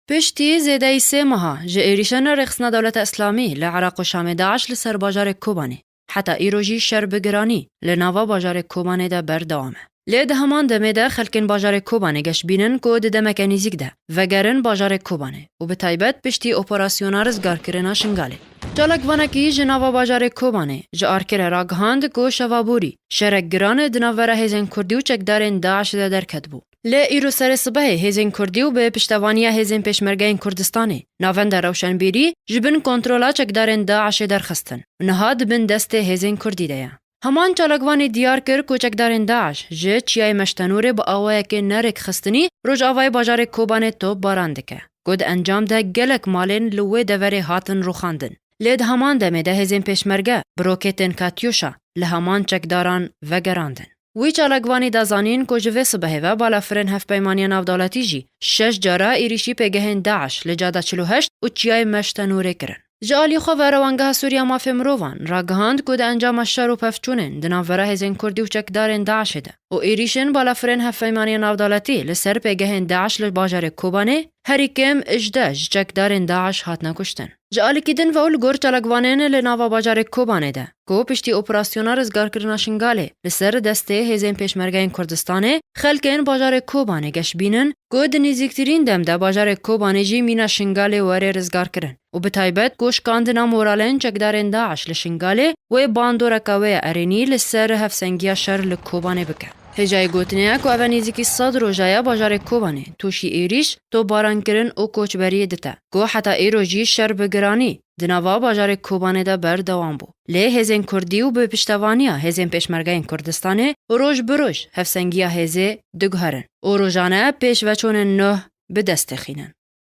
پشتی زیده 3 ماه جه ایریشن رخصنا دولت اسلامی لعراق و شام داعش لسر باجار کوبانی. حتی ایروژی شر بگرانی لناوا باجار کوبانی ده بردوامه. لید همان دمه ده خلکن باجار کوبانی گش بینن که ده مکانیزیک ده وگرن باجار کوبانی و به تایبت پشتی اپراسیونا رزگار کرنا شنگاله. جالک وانکی جناوا باجار کوبانی جه آرکر راگهاند گو شوابوری شرک گران دناوره هزین کردی و چکدارن داعش ده در کدبو. لی ایرو سر صبح هزین کردی و به پشتوانیا هزین پشمرگین کردستانی ناوند روشنبیری جبن کنترلا چکدارن داعش در خستن نهاد بن دست هزین کردی ده. همان چالکوانی دیار کر کوچکدارن داعش جه چیای مشتنوره با آوای که نرک خستنی روز آوای باجار کوبانه تو بارندکه. گود انجام ده گلک مالین لوه دوره هاتن رو خاندن. لید همان دمه ده هزین پشمرگه بروکتن کاتیوشا لهمان چکداران وگراندن. وی چالکوانی دازانین که جوه صبحه و بالا فرن هف پیمانی نافدالتی جی 6 جارا ایریشی پگهن داعش لجاده 48 و چیای مشتنوره کرن. جالی خو وروانگه سوریا مافی مروان راگهاند که ده انجام شر و پفچونن دناوره هزین کردی و چکدارن داعش ده و ایریشن بالا فرن هف پیمانی نافدالتی لسر پگهن داعش لباجار کوبانه هری کم اجداج چکدارن داعش هاتنا کشتن. جالی کدن و اول گور چالکوانین لناوا باجار کوبانه ده که پشتی اپراسیونا رزگار کرنا شنگاله لسر دسته هزین پشمرگین کردستانه خلکن باجار کوبانه گش بینن که ده نزیکترین دم ده باجار کوبانه جی مینا شنگاله واره رزگار کرن و به تایبت گوش کاندنا مورالن چکدارن داعش لشنگاله و باندورکاوه ارینی لسر هفسنگیا شر لکوبانه بکن. هجای گوتنیا که اوه نیزیکی 100 روزای باجار کوبانه توشی ایریش تو باران کرن او کوچبری دته گو حتی ایروژی شر بگرانی دناوا باجار کوبانه ده بردوام بو. لی هزین کردی و به پشتوانیا هزین پشمرگین کردستانه روز بروز هفسنگیا هزه دگهرن و روزانه پیش وچون نه به دست خینن.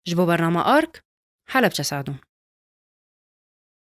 جبو برنامه آرک حلب چه سعدون.